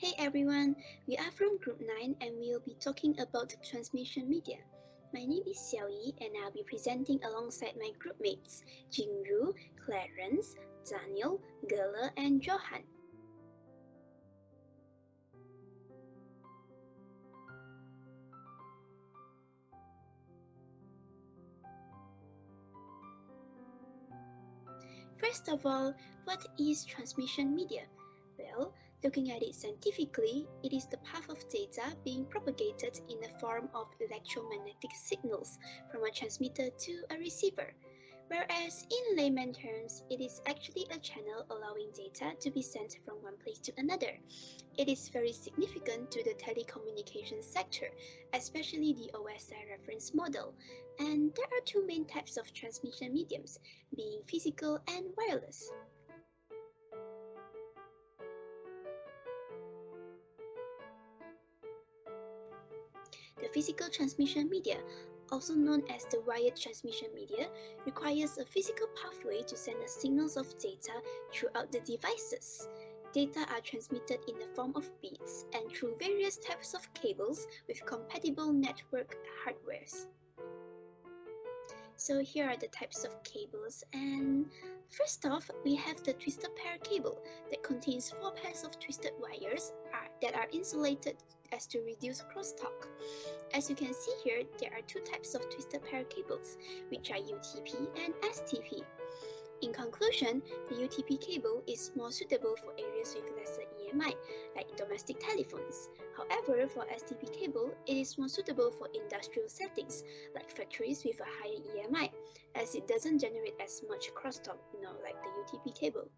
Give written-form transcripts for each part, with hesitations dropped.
Hey everyone, we are from Group 9 and we will be talking about transmission media. My name is Xiaoyi and I'll be presenting alongside my group mates Jingru, Clarence, Daniel, Gela and Johan. First of all, what is transmission media? Well, looking at it scientifically, it is the path of data being propagated in the form of electromagnetic signals from a transmitter to a receiver. Whereas in layman terms, it is actually a channel allowing data to be sent from one place to another. It is very significant to the telecommunications sector, especially the OSI reference model. And there are two main types of transmission mediums, being physical and wireless. The physical transmission media, also known as the wired transmission media, requires a physical pathway to send the signals of data throughout the devices. Data are transmitted in the form of bits and through various types of cables with compatible network hardwares. So here are the types of cables, and first off we have the twisted pair cable that contains 4 pairs of twisted wires that are insulated as to reduce crosstalk. As you can see here, there are 2 types of twisted pair cables, which are UTP and STP. In conclusion, the UTP cable is more suitable for areas with lesser EMI, like domestic telephones. However, for STP cable, it is more suitable for industrial settings, like factories with a higher EMI, as it doesn't generate as much crosstalk, like the UTP cable.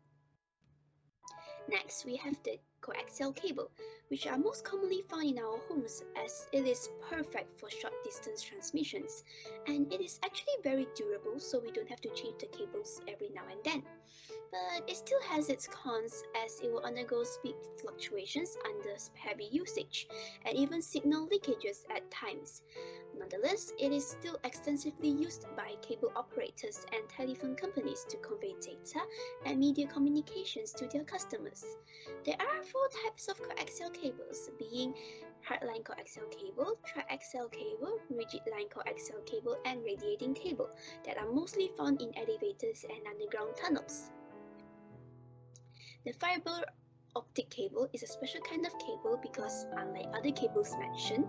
Next, we have the coaxial cable, which are most commonly found in our homes as it is perfect for short distance transmissions, and it is actually very durable, so we don't have to change the cables every now and then. But it still has its cons, as it will undergo speed fluctuations under heavy usage and even signal leakages at times. Nonetheless, it is still extensively used by cable operators and telephone companies to convey data and media communications to their customers. There are 4 types of coaxial cables, being hardline coaxial cable, triaxial cable, rigid line coaxial cable, and radiating cable that are mostly found in elevators and underground tunnels. The fiber optic cable is a special kind of cable because, unlike other cables mentioned,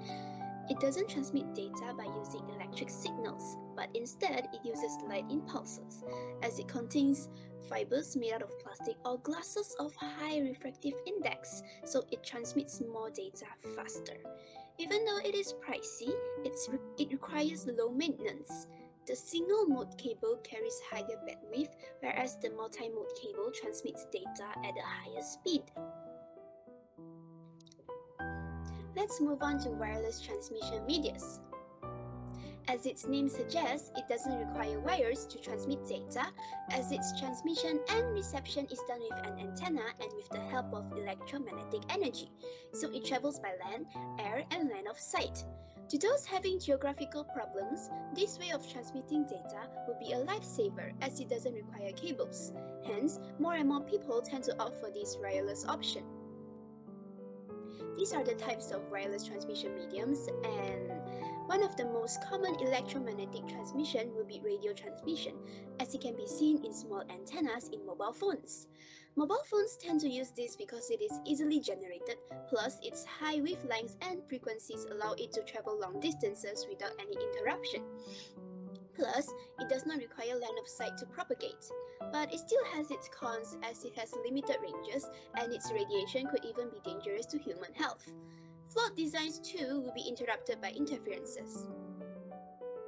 it doesn't transmit data by using electric signals, but instead it uses light impulses, as it contains fibers made out of plastic or glasses of high refractive index, so it transmits more data faster. Even though it is pricey, it requires low maintenance. The single-mode cable carries higher bandwidth, whereas the multi-mode cable transmits data at a higher speed. Let's move on to wireless transmission medias. As its name suggests, it doesn't require wires to transmit data, as its transmission and reception is done with an antenna and with the help of electromagnetic energy, so it travels by land, air, and line of sight. To those having geographical problems, this way of transmitting data will be a lifesaver as it doesn't require cables. Hence, more and more people tend to opt for this wireless option. These are the types of wireless transmission mediums, and one of the most common electromagnetic transmission will be radio transmission, as it can be seen in small antennas in mobile phones. Mobile phones tend to use this because it is easily generated, plus its high wavelengths and frequencies allow it to travel long distances without any interruption. Plus, it does not require line of sight to propagate, but it still has its cons as it has limited ranges and its radiation could even be dangerous to human health. Flawed designs too will be interrupted by interferences.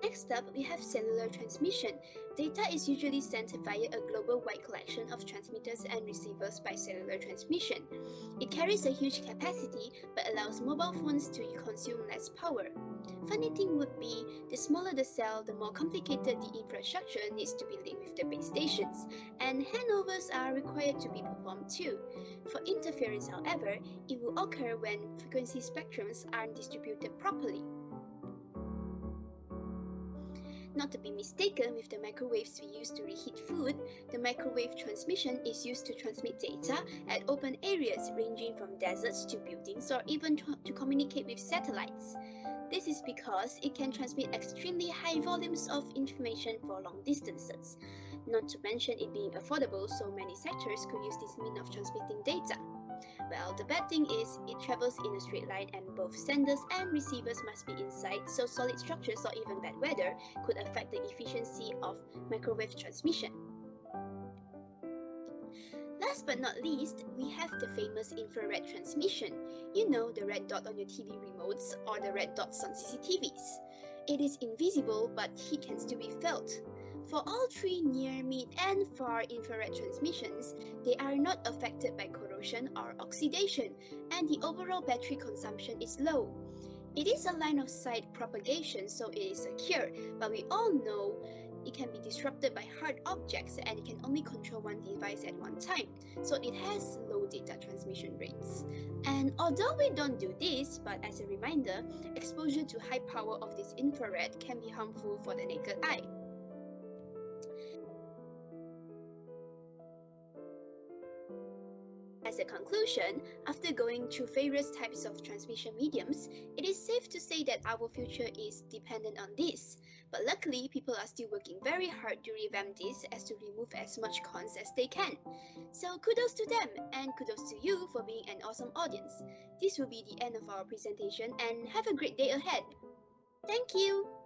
Next up, we have cellular transmission. Data is usually sent via a global-wide collection of transmitters and receivers by cellular transmission. It carries a huge capacity but allows mobile phones to consume less power. Funny thing would be, the smaller the cell, the more complicated the infrastructure needs to be linked with the base stations, and handovers are required to be performed too. For interference, however, it will occur when frequency spectrums aren't distributed properly. Not to be mistaken with the microwaves we use to reheat food, the microwave transmission is used to transmit data at open areas ranging from deserts to buildings or even to communicate with satellites. This is because it can transmit extremely high volumes of information for long distances, not to mention it being affordable, so many sectors could use this means of transmitting data. Well, the bad thing is it travels in a straight line and both senders and receivers must be inside, so solid structures or even bad weather could affect the efficiency of microwave transmission. Last but not least, we have the famous infrared transmission. You know, the red dot on your TV remotes or the red dots on CCTVs. It is invisible, but heat can still be felt. For all three near, mid, and far infrared transmissions, they are not affected by corrosion or oxidation, and the overall battery consumption is low. It is a line of sight propagation, so it is secure, but we all know it can be disrupted by hard objects and it can only control one device at one time, so it has low data transmission rates. And although we don't do this, but as a reminder, exposure to high power of this infrared can be harmful for the naked eye. As a conclusion, after going through various types of transmission mediums, it is safe to say that our future is dependent on this. But luckily, people are still working very hard to revamp this as to remove as much cons as they can. So kudos to them, and kudos to you for being an awesome audience. This will be the end of our presentation, and have a great day ahead. Thank you!